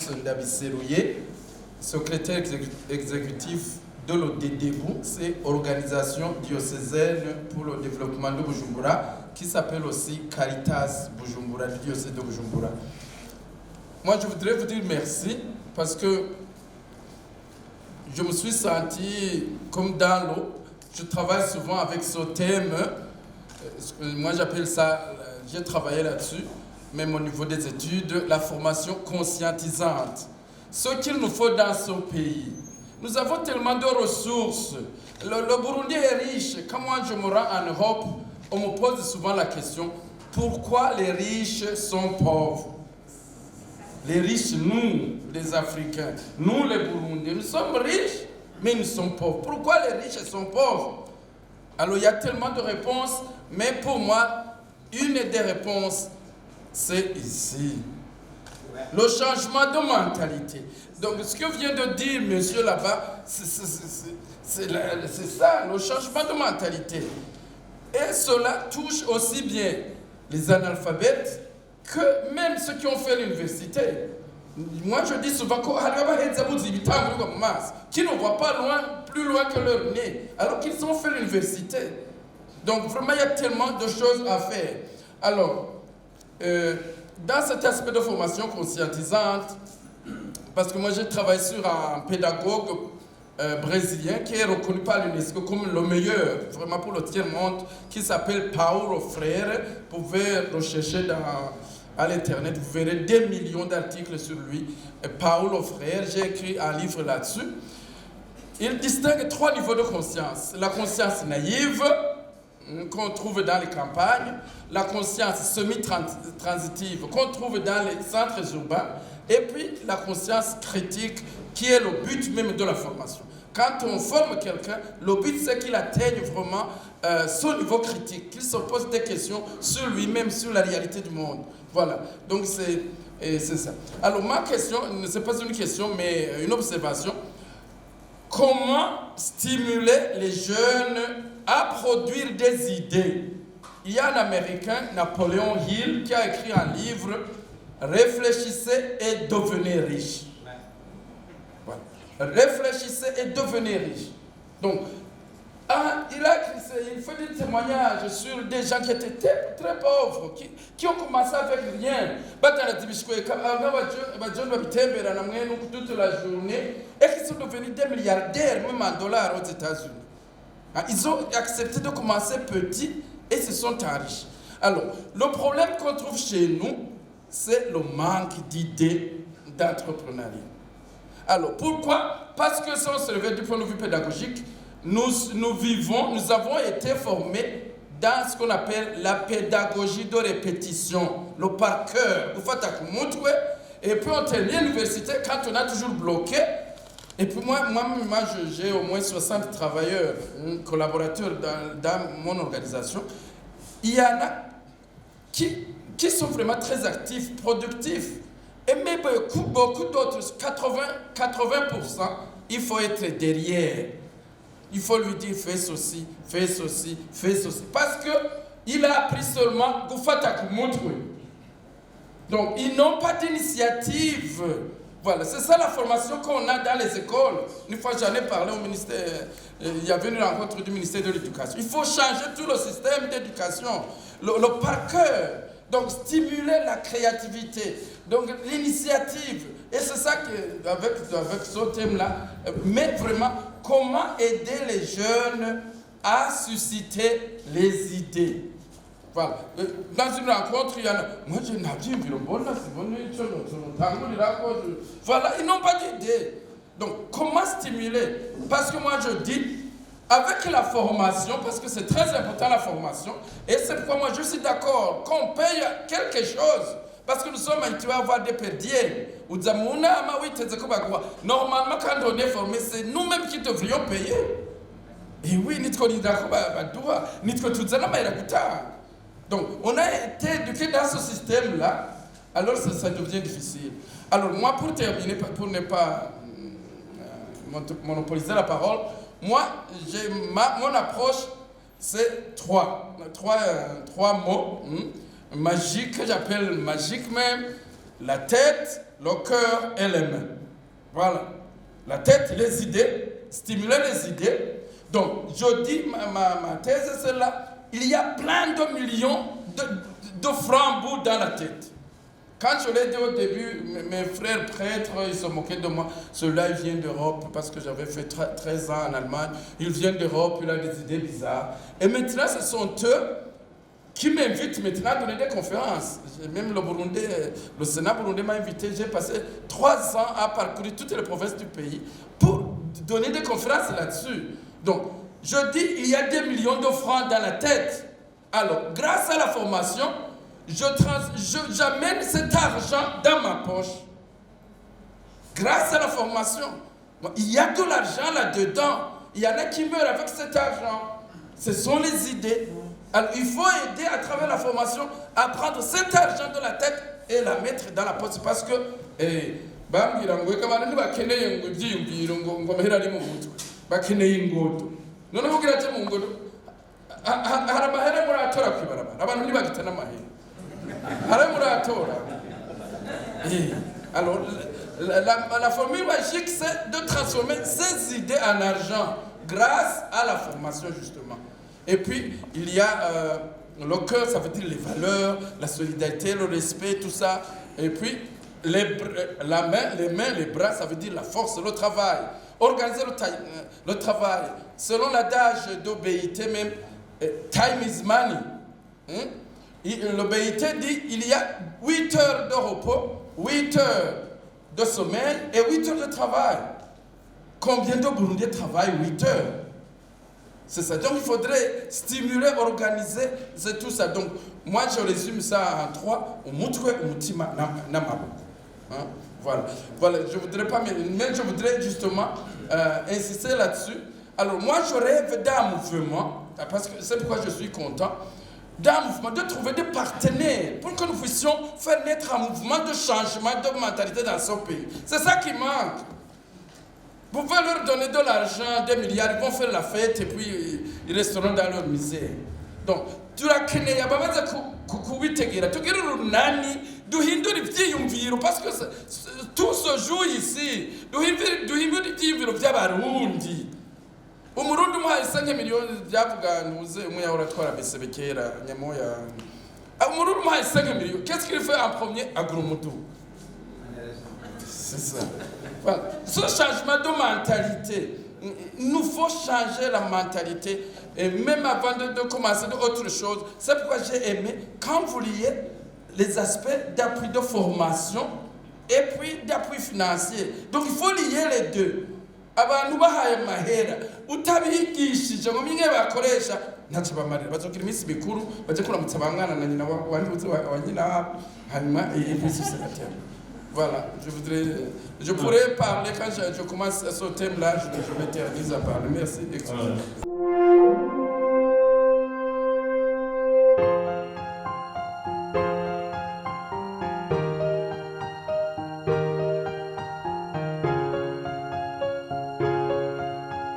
Francis Ndabiserouye, secrétaire exécutif de l'ODDBU, c'est Organisation diocésaine pour le développement de Bujumbura, qui s'appelle aussi Caritas Bujumbura, du diocèse de Bujumbura. Moi, je voudrais vous dire merci parce que je me suis senti comme dans l'eau. Je travaille souvent avec ce thème. Moi, j'appelle ça, j'ai travaillé là-dessus, même au niveau des études, la formation conscientisante. Ce qu'il nous faut dans ce pays. Nous avons tellement de ressources. Le Burundi est riche. Quand moi je me rends en Europe, on me pose souvent la question, pourquoi les riches sont pauvres? Les riches, nous, les Africains, nous les Burundais, nous sommes riches, mais nous sommes pauvres. Pourquoi les riches sont pauvres? Alors il y a tellement de réponses, mais pour moi, une des réponses, c'est ici. Le changement de mentalité. Donc ce que vient de dire monsieur là-bas, c'est ça, le changement de mentalité. Et cela touche aussi bien les analphabètes que même ceux qui ont fait l'université. Moi je dis souvent qui ne voient pas loin, plus loin que leur nez, alors qu'ils ont fait l'université. Donc vraiment il y a tellement de choses à faire. Alors, dans cet aspect de formation conscientisante, parce que moi j'ai travaillé sur un pédagogue brésilien qui est reconnu par l'UNESCO comme le meilleur, vraiment pour le tiers-monde, qui s'appelle Paulo Freire. Vous pouvez rechercher à l'internet, vous verrez des millions d'articles sur lui. Paulo Freire, j'ai écrit un livre là-dessus. Il distingue 3 niveaux de conscience. La conscience naïve, qu'on trouve dans les campagnes, la conscience semi-transitive qu'on trouve dans les centres urbains, et puis la conscience critique qui est le but même de la formation. Quand on forme quelqu'un, le but c'est qu'il atteigne vraiment son niveau critique, qu'il se pose des questions sur lui-même, sur la réalité du monde. Voilà, donc c'est ça. Alors ma question, ce n'est pas une question mais une observation. Comment stimuler les jeunes à produire des idées? Il y a un Américain, Napoléon Hill, qui a écrit un livre « Réfléchissez et devenez riche ». Voilà. Réfléchissez et devenez riche. Donc, il fait des témoignages sur des gens qui étaient très pauvres, qui ont commencé avec rien. Toute la journée, et qui sont devenus des milliardaires, même en dollars aux États-Unis. Ils ont accepté de commencer petit et se sont enrichis. Alors, le problème qu'on trouve chez nous, c'est le manque d'idées d'entrepreneuriat. Alors, pourquoi? Parce que si on se réveille du point de vue pédagogique, nous avons été formés dans ce qu'on appelle la pédagogie de répétition, le par cœur. Et puis on termine l'université quand on a toujours bloqué. Et puis moi j'ai au moins 60 travailleurs, collaborateurs dans mon organisation. Il y en a qui sont vraiment très actifs, productifs. Et mais beaucoup d'autres, 80%, il faut être derrière. Il faut lui dire fais ceci, fais ceci, fais ceci. Parce qu'il a appris seulement donc ils n'ont pas d'initiative. Voilà, c'est ça la formation qu'on a dans les écoles. Une fois j'en ai parlé au ministère, il y avait une rencontre du ministère de l'Éducation. Il faut changer tout le système d'éducation, le par cœur. Donc stimuler la créativité, donc l'initiative. Et c'est ça qu'avec ce thème-là, mais vraiment, comment aider les jeunes à susciter les idées. Voilà. Dans une rencontre, il y en a. Moi, je n'ai pas dit, voilà, ils n'ont pas d'idée. Donc, comment stimuler? Parce que moi, je dis, avec la formation, parce que c'est très important la formation, et c'est pourquoi moi, je suis d'accord qu'on paye quelque chose. Parce que nous sommes habitués à avoir des perdiers. Normalement, quand on est formé, c'est nous-mêmes qui devrions payer. Et oui, donc, on a été éduqués dans ce système-là, alors ça devient difficile. Alors, moi, pour terminer, pour ne pas monopoliser la parole, moi, mon approche, c'est trois mots magiques, que j'appelle magiques même. la tête, le cœur et les mains. Voilà. La tête, les idées, stimuler les idées. Donc, je dis, ma thèse, c'est là, il y a plein de millions de francs dans la tête. Quand je l'ai dit au début, mes frères prêtres, ils se moquaient de moi. Celui-là, il vient d'Europe parce que j'avais fait 13 ans en Allemagne. Il vient d'Europe, il a des idées bizarres. Et maintenant, ce sont eux qui m'invitent maintenant à donner des conférences. Même le Sénat burundais m'a invité. J'ai passé 3 ans à parcourir toutes les provinces du pays pour donner des conférences là-dessus. Donc, je dis, il y a des millions de francs dans la tête. Alors, grâce à la formation, j'amène cet argent dans ma poche. Grâce à la formation. Il y a de l'argent là-dedans. Il y en a qui meurent avec cet argent. Ce sont les idées. Alors, il faut aider à travers la formation à prendre cet argent de la tête et la mettre dans la poche. Parce que, alors, la formule magique, c'est de transformer ces idées en argent grâce à la formation, justement. Et puis, il y a le cœur, ça veut dire les valeurs, la solidarité, le respect, tout ça. Et puis, les mains, les bras, ça veut dire la force, le travail. Organiser le travail. Selon l'adage d'OBIT même, time is money. L'OBIT dit il y a 8 heures de repos, 8 heures de sommeil et 8 heures de travail. Combien de Burundais travaillent 8 heures? C'est ça. Donc il faudrait stimuler, organiser, c'est tout ça. Donc moi je résume ça en 3. Voilà. Je voudrais pas, mais je voudrais justement insister là-dessus. Alors moi je rêve d'un mouvement, parce que c'est pourquoi je suis content, d'un mouvement, de trouver des partenaires pour que nous puissions faire naître un mouvement de changement de mentalité dans ce pays. C'est ça qui manque. Vous pouvez leur donner de l'argent, des milliards, ils vont faire la fête et puis ils resteront dans leur misère. Donc, turakeneye abamaze kubitegera tugira urunani duhindura ivyiyumviro parce que tout se joue ici. Duhindura ivyiyumviro by'abarundi. Umurundi umuhaye 5 miliyoni byavuga ntuze umuyahora twara besebe kera nyamoya. Umurundi umuhaye 5 miliyoni, qu'est-ce qu'il fait en premier? Agromoto. C'est ça. Voilà. Ce changement de mentalité, il nous faut changer la mentalité. Et même avant de commencer d'autres choses, c'est pourquoi j'ai aimé, quand vous liez les aspects d'appui de formation et puis d'appui financier. Donc il faut lier les deux. Abantu bahaye mahera utabigishije ngo minge bakoresha ntacyo bamarira bazogira iminsi mikuru baje kuramutsa bamwana na nyina wanditse wa nyina hanyuma et puis c'est la terre. Voilà, je pourrais parler quand je commence ce thème-là, je m'interdis à parler. Merci.